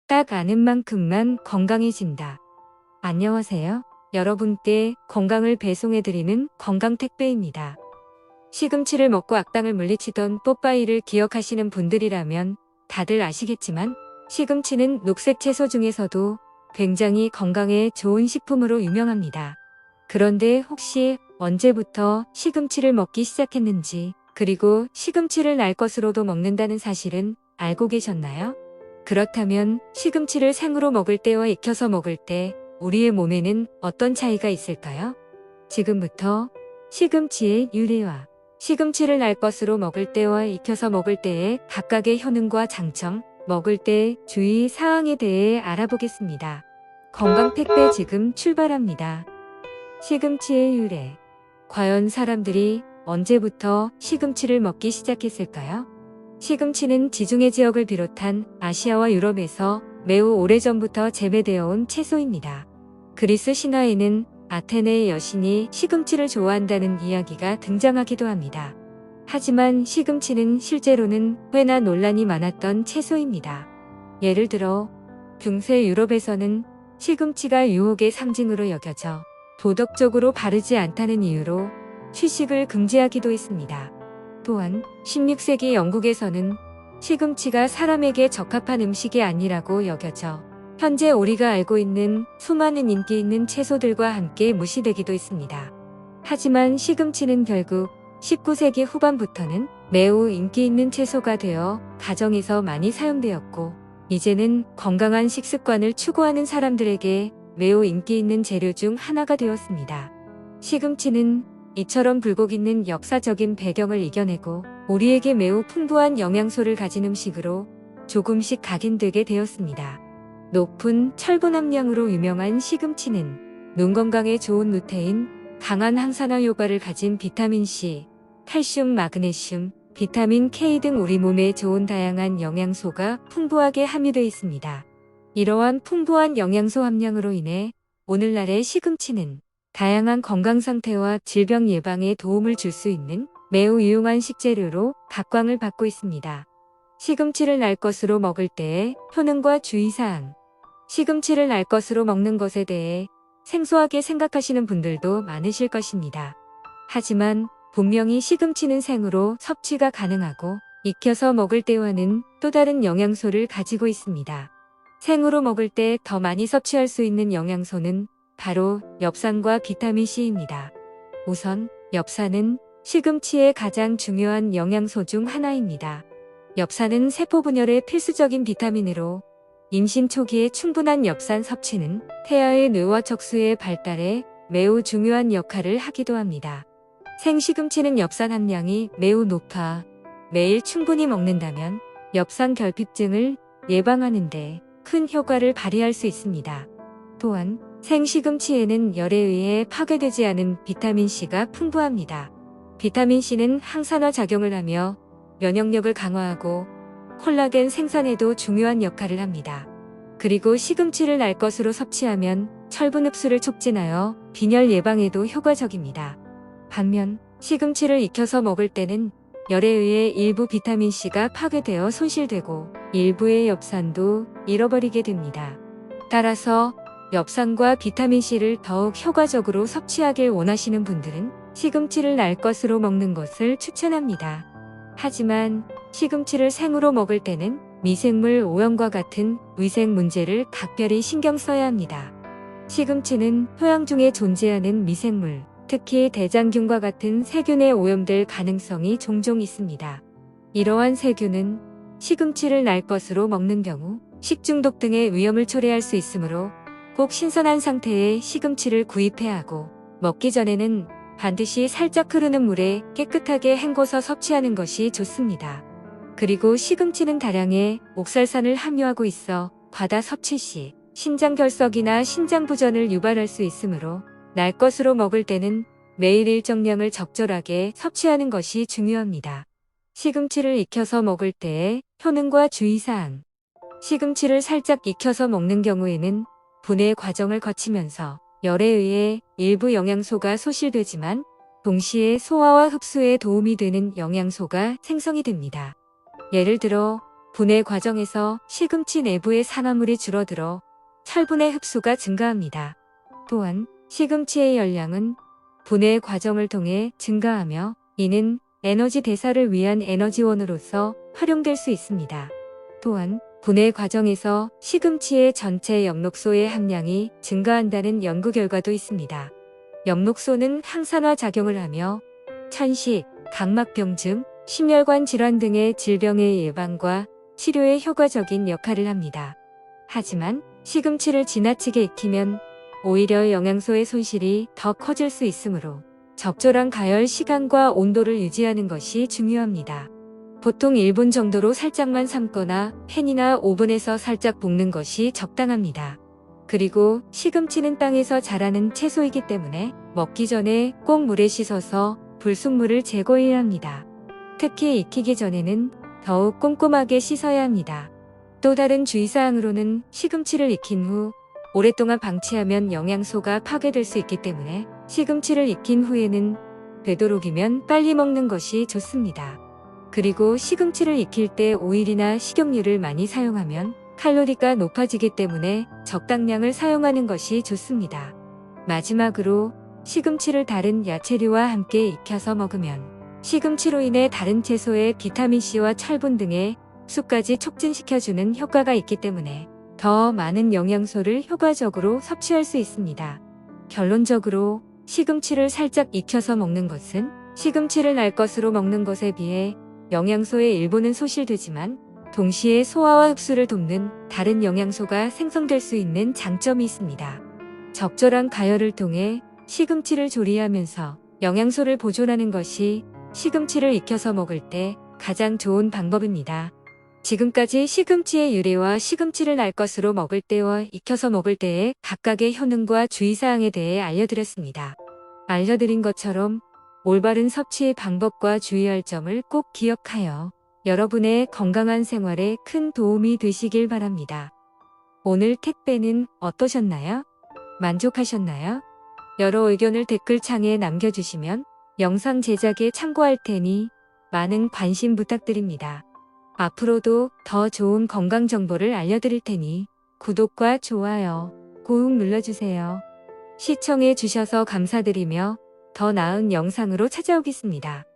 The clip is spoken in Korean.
딱 아는 만큼만 건강해진다. 안녕하세요. 여러분께 건강을 배송해드리는 건강택배입니다. 시금치를 먹고 악당을 물리치던 뽀빠이를 기억하시는 분들이라면 다들 아시겠지만 시금치는 녹색 채소 중에서도 굉장히 건강에 좋은 식품으로 유명합니다. 그런데 혹시 언제부터 시금치를 먹기 시작했는지, 그리고 시금치를 날 것으로도 먹는다는 사실은 알고 계셨나요? 그렇다면 시금치를 생으로 먹을 때와 익혀서 먹을 때 우리의 몸에는 어떤 차이가 있을까요? 지금부터 시금치의 유래와 시금치를 날 것으로 먹을 때와 익혀서 먹을 때의 각각의 효능과 장점, 먹을 때 주의 사항에 대해 알아보겠습니다. 건강택배 지금 출발합니다. 시금치의 유래. 과연 사람들이 언제부터 시금치를 먹기 시작했을까요? 시금치는 지중해 지역을 비롯한 아시아와 유럽에서 매우 오래전부터 재배되어 온 채소입니다. 그리스 신화에는 아테네의 여신이 시금치를 좋아한다는 이야기가 등장하기도 합니다. 하지만 시금치는 실제로는 꽤나 논란이 많았던 채소입니다. 예를 들어 중세 유럽에서는 시금치가 유혹의 상징으로 여겨져 도덕적으로 바르지 않다는 이유로 취식을 금지하기도 했습니다. 또한 16세기 영국에서는 시금치가 사람에게 적합한 음식이 아니라고 여겨져 현재 우리가 알고 있는 수많은 인기 있는 채소들과 함께 무시되기도 했습니다. 하지만 시금치는 결국 19세기 후반부터는 매우 인기 있는 채소가 되어 가정에서 많이 사용되었고, 이제는 건강한 식습관을 추구하는 사람들에게 매우 인기 있는 재료 중 하나가 되었습니다. 시금치는 이처럼 굴곡 있는 역사적인 배경을 이겨내고 우리에게 매우 풍부한 영양소를 가진 음식으로 조금씩 각인되게 되었습니다. 높은 철분 함량으로 유명한 시금치는 눈 건강에 좋은 루테인, 강한 항산화 효과를 가진 비타민C, 칼슘, 마그네슘, 비타민 K 등 우리 몸에 좋은 다양한 영양소가 풍부하게 함유되어 있습니다. 이러한 풍부한 영양소 함량으로 인해 오늘날의 시금치는 다양한 건강 상태와 질병 예방에 도움을 줄 수 있는 매우 유용한 식재료로 각광을 받고 있습니다. 시금치를 날 것으로 먹을 때의 효능과 주의사항. 시금치를 날 것으로 먹는 것에 대해 생소하게 생각하시는 분들도 많으실 것입니다. 하지만 분명히 시금치는 생으로 섭취가 가능하고 익혀서 먹을 때와는 또 다른 영양소를 가지고 있습니다. 생으로 먹을 때 더 많이 섭취할 수 있는 영양소는 바로 엽산과 비타민C입니다. 우선 엽산은 시금치의 가장 중요한 영양소 중 하나입니다. 엽산은 세포 분열에 필수적인 비타민으로 임신 초기에 충분한 엽산 섭취는 태아의 뇌와 척수의 발달에 매우 중요한 역할을 하기도 합니다. 생시금치는 엽산 함량이 매우 높아 매일 충분히 먹는다면 엽산 결핍증을 예방하는 데 큰 효과를 발휘할 수 있습니다. 또한 생시금치에는 열에 의해 파괴되지 않은 비타민C가 풍부합니다. 비타민C는 항산화 작용을 하며 면역력을 강화하고 콜라겐 생산에도 중요한 역할을 합니다. 그리고 시금치를 날 것으로 섭취하면 철분 흡수를 촉진하여 빈혈 예방에도 효과적입니다. 반면 시금치를 익혀서 먹을 때는 열에 의해 일부 비타민C가 파괴되어 손실되고 일부의 엽산도 잃어버리게 됩니다. 따라서 엽산과 비타민C를 더욱 효과적으로 섭취하길 원하시는 분들은 시금치를 날 것으로 먹는 것을 추천합니다. 하지만 시금치를 생으로 먹을 때는 미생물 오염과 같은 위생 문제를 각별히 신경 써야 합니다. 시금치는 토양 중에 존재하는 미생물, 특히 대장균과 같은 세균에 오염될 가능성이 종종 있습니다. 이러한 세균은 시금치를 날 것으로 먹는 경우 식중독 등의 위험을 초래할 수 있으므로 꼭 신선한 상태의 시금치를 구입해야 하고, 먹기 전에는 반드시 살짝 흐르는 물에 깨끗하게 헹궈서 섭취하는 것이 좋습니다. 그리고 시금치는 다량의 옥살산을 함유하고 있어 과다 섭취 시 신장결석이나 신장부전을 유발할 수 있으므로 날 것으로 먹을 때는 매일 일정량을 적절하게 섭취하는 것이 중요합니다. 시금치를 익혀서 먹을 때의 효능과 주의사항. 시금치를 살짝 익혀서 먹는 경우에는 분해 과정을 거치면서 열에 의해 일부 영양소가 소실되지만 동시에 소화와 흡수에 도움이 되는 영양소가 생성이 됩니다. 예를 들어 분해 과정에서 시금치 내부의 산화물이 줄어들어 철분의 흡수가 증가합니다. 또한 시금치의 열량은 분해 과정을 통해 증가하며 이는 에너지 대사를 위한 에너지원으로서 활용될 수 있습니다. 또한 분해 과정에서 시금치의 전체 엽록소의 함량이 증가한다는 연구 결과도 있습니다. 엽록소는 항산화 작용을 하며 천식, 각막병증, 심혈관 질환 등의 질병의 예방과 치료에 효과적인 역할을 합니다. 하지만 시금치를 지나치게 익히면 오히려 영양소의 손실이 더 커질 수 있으므로 적절한 가열 시간과 온도를 유지하는 것이 중요합니다. 보통 1분 정도로 살짝만 삶거나 팬이나 오븐에서 살짝 볶는 것이 적당합니다. 그리고 시금치는 땅에서 자라는 채소이기 때문에 먹기 전에 꼭 물에 씻어서 불순물을 제거해야 합니다. 특히 익히기 전에는 더욱 꼼꼼하게 씻어야 합니다. 또 다른 주의사항으로는 시금치를 익힌 후 오랫동안 방치하면 영양소가 파괴될 수 있기 때문에 시금치를 익힌 후에는 되도록이면 빨리 먹는 것이 좋습니다. 그리고 시금치를 익힐 때 오일이나 식용유를 많이 사용하면 칼로리가 높아지기 때문에 적당량을 사용하는 것이 좋습니다. 마지막으로 시금치를 다른 야채류와 함께 익혀서 먹으면 시금치로 인해 다른 채소의 비타민C와 철분 등의 흡수까지 촉진시켜주는 효과가 있기 때문에 더 많은 영양소를 효과적으로 섭취할 수 있습니다. 결론적으로 시금치를 살짝 익혀서 먹는 것은 시금치를 날 것으로 먹는 것에 비해 영양소의 일부는 소실되지만 동시에 소화와 흡수를 돕는 다른 영양소가 생성될 수 있는 장점이 있습니다. 적절한 가열을 통해 시금치를 조리하면서 영양소를 보존하는 것이 시금치를 익혀서 먹을 때 가장 좋은 방법입니다. 지금까지 시금치의 유래와 시금치를 날 것으로 먹을 때와 익혀서 먹을 때의 각각의 효능과 주의사항에 대해 알려드렸습니다. 알려드린 것처럼 올바른 섭취의 방법과 주의할 점을 꼭 기억하여 여러분의 건강한 생활에 큰 도움이 되시길 바랍니다. 오늘 택배는 어떠셨나요? 만족하셨나요? 여러 의견을 댓글창에 남겨주시면 영상 제작에 참고할 테니 많은 관심 부탁드립니다. 앞으로도 더 좋은 건강 정보를 알려드릴 테니 구독과 좋아요 꾹 눌러주세요. 시청해 주셔서 감사드리며 더 나은 영상으로 찾아오겠습니다.